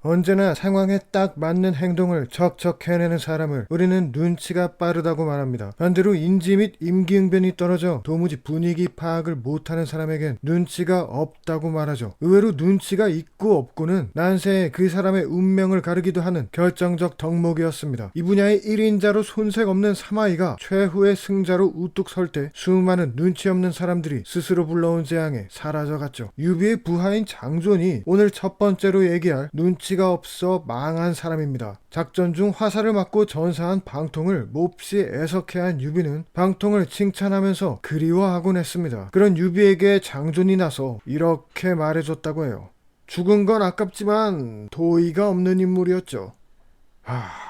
언제나 상황에 딱 맞는 행동을 척척 해내는 사람을 우리는 눈치가 빠르다고 말합니다. 반대로 인지 및 임기응변이 떨어져 도무지 분위기 파악을 못하는 사람에겐 눈치가 없다고 말하죠. 의외로 눈치가 있고 없고는 난세에 그 사람의 운명을 가르기도 하는 결정적 덕목이었습니다. 이 분야의 1인자로 손색 없는 사마이가 최후의 승자로 우뚝 설 때 수많은 눈치 없는 사람들이 스스로 불러온 재앙에 사라져갔죠. 유비의 부하인 장존이 오늘 첫 번째로 얘기할 눈치가 없어 망한 사람입니다. 작전 중 화살을 맞고 전사한 방통을 몹시 애석해한 유비는 방통을 칭찬하면서 그리워하곤 했습니다. 그런 유비에게 장존이 나서 이렇게 말해줬다고 해요. 죽은 건 아깝지만 도의가 없는 인물이었죠.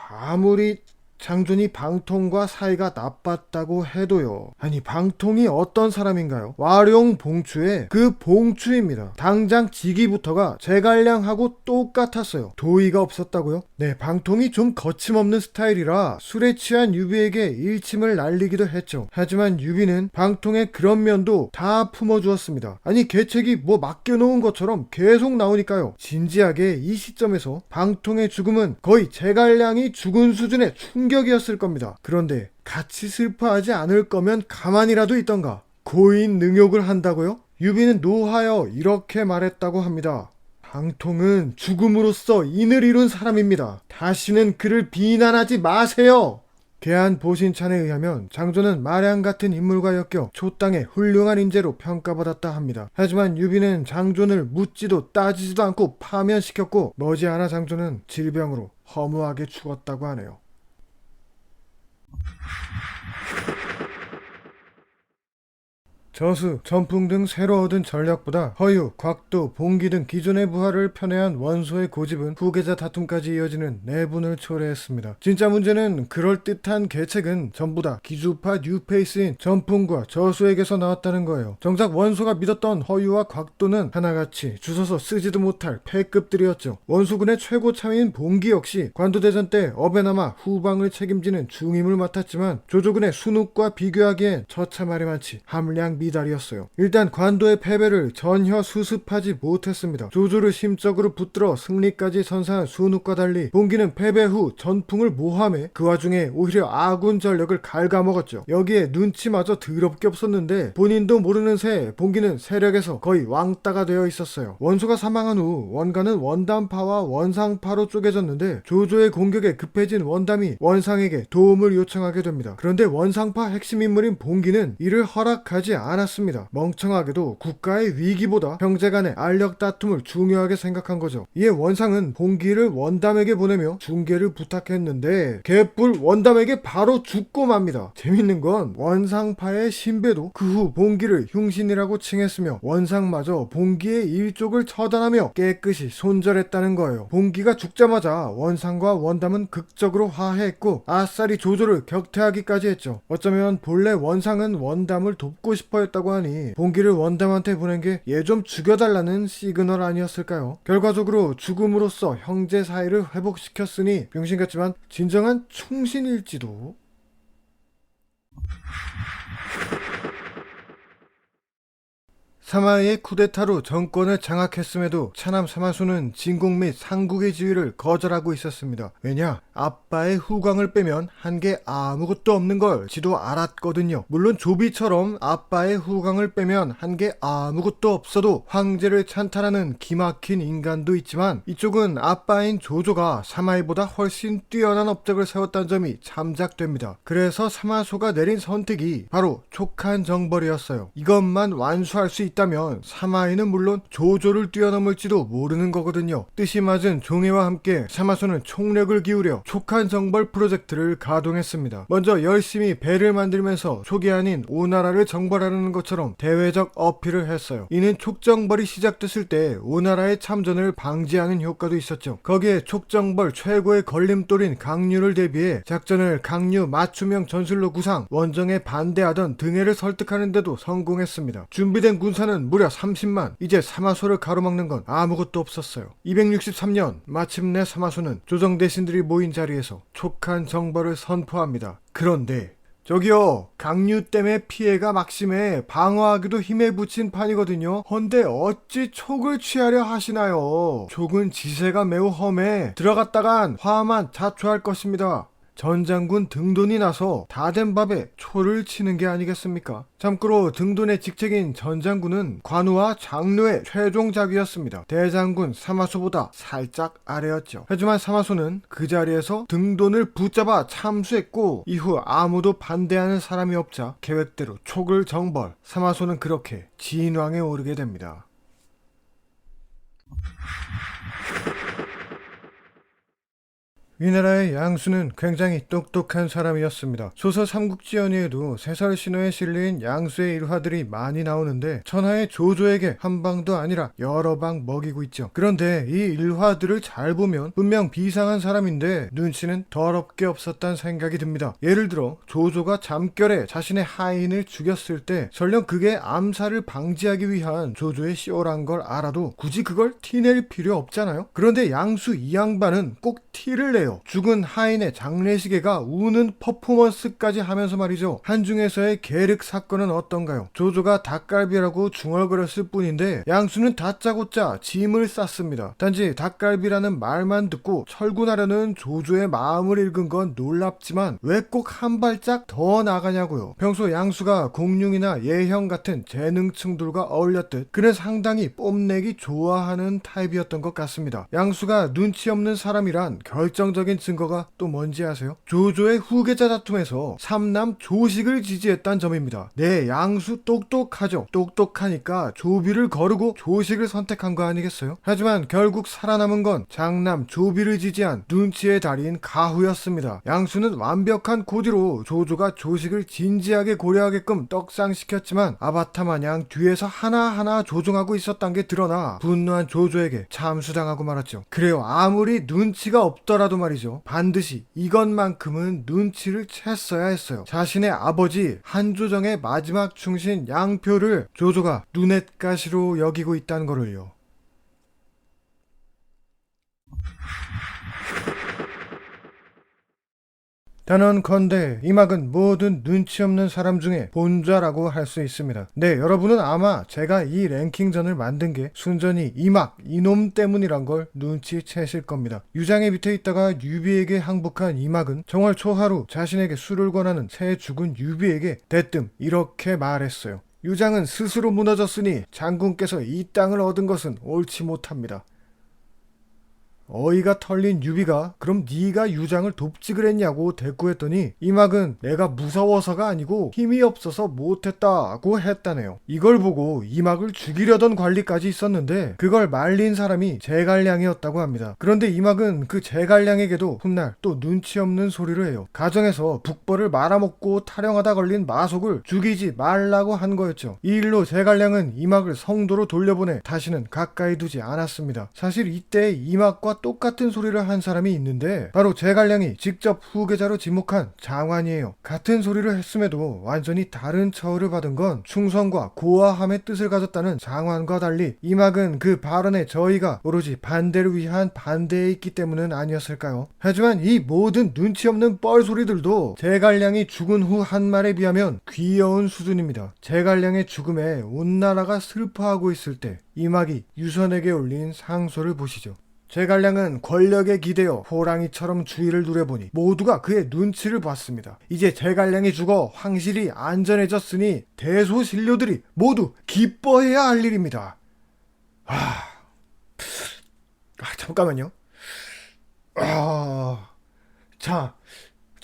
아무리 장존이 방통과 사이가 나빴다고 해도요. 아니, 방통이 어떤 사람인가요? 와룡봉추의 그 봉추입니다. 당장 지기부터가 제갈량하고 똑같았어요. 도의가 없었다고요? 네, 방통이 좀 거침없는 스타일이라 술에 취한 유비에게 일침을 날리기도 했죠. 하지만 유비는 방통의 그런 면도 다 품어주었습니다. 아니, 계책이 뭐 맡겨놓은 것처럼 계속 나오니까요. 진지하게 이 시점에서 방통의 죽음은 거의 제갈량이 죽은 수준의 충격이었을 겁니다. 그런데 같이 슬퍼하지 않을 거면 가만히라도 있던가. 고인 능욕을 한다고요? 유비는 노하여 이렇게 말했다고 합니다. 방통은 죽음으로써 인을 이룬 사람입니다. 다시는 그를 비난하지 마세요. 계한 보신찬에 의하면 장존은 마량 같은 인물과 엮여 초땅의 훌륭한 인재로 평가받았다 합니다. 하지만 유비는 장존을 묻지도 따지지도 않고 파면시켰고 머지않아 장존은 질병으로 허무하게 죽었다고 하네요. 저수, 전풍 등 새로 얻은 전략보다 허유, 곽도, 봉기 등 기존의 부하를 편애한 원소의 고집은 후계자 다툼까지 이어지는 내분을 초래했습니다. 진짜 문제는 그럴듯한 계책은 전부 다 기주파 뉴페이스인 전풍과 저수에게서 나왔다는 거예요. 정작 원소가 믿었던 허유와 곽도는 하나같이 주워서 쓰지도 못할 패급들이었죠. 원수군의 최고 차위인 봉기 역시 관도대전 때 어베나마 후방을 책임지는 중임을 맡았지만 조조군의 순욱과 비교하기엔 처참하리 많지 함량 미달이었어요. 일단 관도의 패배를 전혀 수습하지 못했습니다. 조조를 심적으로 붙들어 승리까지 선사한 순욱과 달리 봉기는 패배 후 전풍을 모함해 그 와중에 오히려 아군 전력을 갉아먹었죠. 여기에 눈치마저 더럽게 없었는데 본인도 모르는 새 봉기는 세력에서 거의 왕따가 되어 있었어요. 원소가 사망한 후 원가는 원담파와 원상파로 쪼개졌는데 조조의 공격에 급해진 원담이 원상에게 도움을 요청하게 됩니다. 그런데 원상파 핵심 인물인 봉기는 이를 허락하지 않았습니다. 멍청하게도 국가의 위기보다 형제 간의 알력 다툼을 중요하게 생각한 거죠. 이에 원상은 봉기를 원담에게 보내며 중계를 부탁했는데 개뿔 원담에게 바로 죽고 맙니다. 재밌는 건 원상파의 신배도 그 후 봉기를 흉신이라고 칭했으며 원상마저 봉기의 일족을 처단하며 깨끗이 손절했다는 거예요. 봉기가 죽자마자 원상과 원담은 극적으로 화해했고 아싸리 조조를 격퇴하기까지 했죠. 어쩌면 본래 원상은 원담을 돕고 싶어 했다고 하니 봉기를 원담한테 보낸 게 얘 좀 죽여달라는 시그널 아니었을까요? 결과적으로 죽음으로써 형제 사이를 회복시켰으니 병신 같지만 진정한 충신일지도. 사마이의 쿠데타로 정권을 장악했음에도 차남 사마소는 진국 및 상국의 지위를 거절하고 있었습니다. 왜냐? 아빠의 후광을 빼면 한 게 아무것도 없는 걸 지도 알았거든요. 물론 조비처럼 아빠의 후광을 빼면 한 게 아무것도 없어도 황제를 찬탈하는 기막힌 인간도 있지만 이쪽은 아빠인 조조가 사마이보다 훨씬 뛰어난 업적을 세웠다는 점이 참작됩니다. 그래서 사마소가 내린 선택이 바로 촉한 정벌이었어요. 이것만 완수할 수 있다면 사마이는 물론 조조를 뛰어넘을지도 모르는 거거든요. 뜻이 맞은 종애와 함께 사마소는 총력을 기울여 촉한 정벌 프로젝트를 가동했습니다. 먼저 열심히 배를 만들면서 촉이 아닌 오나라를 정벌하려는 것처럼 대외적 어필을 했어요. 이는 촉정벌이 시작됐을 때 오나라의 참전을 방지하는 효과도 있었죠. 거기에 촉정벌 최고의 걸림돌인 강류를 대비해 작전을 강류 맞춤형 전술로 구상, 원정에 반대하던 등해를 설득하는 데도 성공했습니다. 준비된 군사는 무려 30만. 이제 사마소를 가로막는 건 아무것도 없었어요. 263년 마침내 사마소는 조정 대신들이 모인 자리에서 촉한 정벌을 선포합니다. 그런데 저기요, 강류 때문에 피해가 막심해 방어하기도 힘에 부친 판이거든요. 헌데 어찌 촉을 취하려 하시나요? 촉은 지세가 매우 험해 들어갔다간 화만 자초할 것입니다. 전장군 등돈이 나서 다 된 밥에 초를 치는 게 아니겠습니까? 참고로 등돈의 직책인 전장군은 관우와 장로의 최종 자기였습니다. 대장군 사마소보다 살짝 아래였죠. 하지만 사마소는 그 자리에서 등돈을 붙잡아 참수했고 이후 아무도 반대하는 사람이 없자 계획대로 촉을 정벌. 사마소는 그렇게 진왕에 오르게 됩니다. 위나라의 양수는 굉장히 똑똑한 사람이었습니다. 소설 삼국지연의에도 세설신화에 실린 양수의 일화들이 많이 나오는데 천하의 조조에게 한 방도 아니라 여러 방 먹이고 있죠. 그런데 이 일화들을 잘 보면 분명 비상한 사람인데 눈치는 더럽게 없었단 생각이 듭니다. 예를 들어 조조가 잠결에 자신의 하인을 죽였을 때 설령 그게 암살을 방지하기 위한 조조의 쇼란 걸 알아도 굳이 그걸 티낼 필요 없잖아요. 그런데 양수 이 양반은 꼭 티를 내요. 죽은 하인의 장례식에가 우는 퍼포먼스까지 하면서 말이죠. 한중에서의 계륵 사건은 어떤가요? 조조가 닭갈비라고 중얼거렸을 뿐인데 양수는 다짜고짜 짐을 쌌습니다. 단지 닭갈비라는 말만 듣고 철군하려는 조조의 마음을 읽은 건 놀랍지만 왜 꼭 한 발짝 더 나가냐고요. 평소 양수가 공룡이나 예형 같은 재능충들과 어울렸듯 그는 상당히 뽐내기 좋아하는 타입이었던 것 같습니다. 양수가 눈치 없는 사람이란 결정적인 증거가 또 뭔지 아세요? 조조의 후계자 다툼에서 삼남 조식을 지지했단 점입니다. 네, 양수 똑똑하죠. 똑똑하니까 조비를 거르고 조식을 선택한 거 아니겠어요? 하지만 결국 살아남은 건 장남 조비를 지지한 눈치의 달인 가후였습니다. 양수는 완벽한 고지로 조조가 조식을 진지하게 고려하게끔 떡상시켰지만 아바타 마냥 뒤에서 하나하나 조종하고 있었단 게 드러나 분노한 조조에게 참수당하고 말았죠. 그래요, 아무리 눈치가 없더라도 말이죠. 반드시 이것만큼은 눈치를 챘어야 했어요. 자신의 아버지 한조정의 마지막 충신 양표를 조조가 눈엣가시로 여기고 있다는 거를요. 단언컨대 이 막은 모든 눈치 없는 사람 중에 본좌라고 할 수 있습니다. 네, 여러분은 아마 제가 이 랭킹전을 만든 게 순전히 이 막, 이놈 때문이란 걸 눈치채실 겁니다. 유장의 밑에 있다가 유비에게 항복한 이 막은 정월 초하루 자신에게 술을 권하는 새 죽은 유비에게 대뜸 이렇게 말했어요. 유장은 스스로 무너졌으니 장군께서 이 땅을 얻은 것은 옳지 못합니다. 어이가 털린 유비가 그럼 네가 유장을 돕지 그랬냐고 대꾸했더니 이막은 내가 무서워서가 아니고 힘이 없어서 못했다고 했다네요. 이걸 보고 이막을 죽이려던 관리까지 있었는데 그걸 말린 사람이 제갈량이었다고 합니다. 그런데 이막은 그 제갈량에게도 훗날 또 눈치 없는 소리를 해요. 가정에서 북벌을 말아먹고 타령하다 걸린 마속을 죽이지 말라고 한 거였죠. 이 일로 제갈량은 이막을 성도로 돌려보내 다시는 가까이 두지 않았습니다. 사실 이때 이막과 똑같은 소리를 한 사람이 있는데 바로 제갈량이 직접 후계자로 지목한 장환이에요. 같은 소리를 했음에도 완전히 다른 처우를 받은 건 충성과 고아함의 뜻을 가졌다는 장환과 달리 이막은 그 발언의 저의가 오로지 반대를 위한 반대에 있기 때문은 아니었을까요? 하지만 이 모든 눈치 없는 뻘소리들도 제갈량이 죽은 후 한 말에 비하면 귀여운 수준입니다. 제갈량의 죽음에 온 나라가 슬퍼하고 있을 때 이막이 유선에게 올린 상소를 보시죠. 제갈량은 권력에 기대어 호랑이처럼 주위를 누려보니 모두가 그의 눈치를 봤습니다. 이제 제갈량이 죽어 황실이 안전해졌으니 대소신료들이 모두 기뻐해야 할 일입니다. 잠깐만요. 자,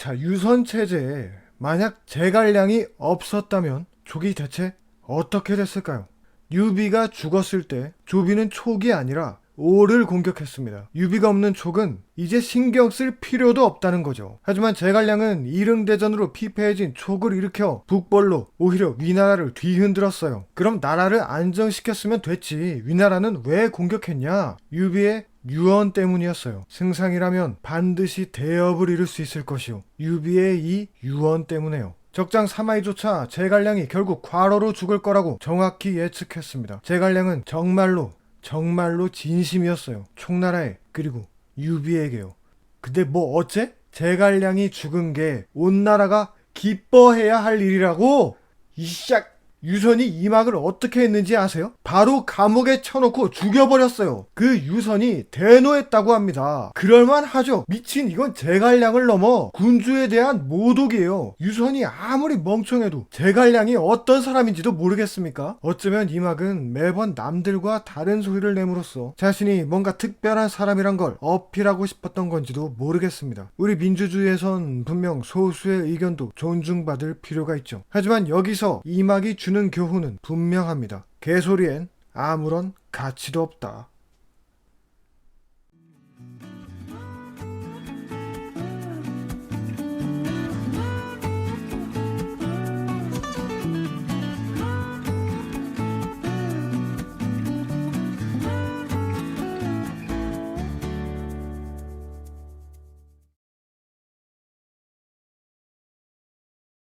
유선체제에 만약 제갈량이 없었다면 족이 대체 어떻게 됐을까요? 유비가 죽었을 때 조비는 촉이 아니라 오를 공격했습니다. 유비가 없는 촉은 이제 신경 쓸 필요도 없다는 거죠. 하지만 제갈량은 이릉대전으로 피폐해진 촉을 일으켜 북벌로 오히려 위나라를 뒤흔들었어요. 그럼 나라를 안정시켰으면 됐지 위나라는 왜 공격했냐? 유비의 유언 때문이었어요. 승상이라면 반드시 대업을 이룰 수 있을 것이요. 유비의 이 유언 때문에요. 적장 사마이조차 제갈량이 결국 과로로 죽을 거라고 정확히 예측했습니다. 제갈량은 정말로 진심이었어요. 총나라에 그리고 유비에게요. 근데 뭐 어째? 제갈량이 죽은 게 온 나라가 기뻐해야 할 일이라고? 이씨악. 유선이 이막을 어떻게 했는지 아세요? 바로 감옥에 쳐놓고 죽여버렸어요. 그 유선이 대노했다고 합니다. 그럴만하죠. 미친, 이건 제갈량을 넘어 군주에 대한 모독이에요. 유선이 아무리 멍청해도 제갈량이 어떤 사람인지도 모르겠습니까? 어쩌면 이막은 매번 남들과 다른 소리를 내므로써 자신이 뭔가 특별한 사람이란 걸 어필하고 싶었던 건지도 모르겠습니다. 우리 민주주의에선 분명 소수의 의견도 존중받을 필요가 있죠. 하지만 여기서 이막이 주는 교훈은 분명합니다. 개소리엔 아무런 가치도 없다.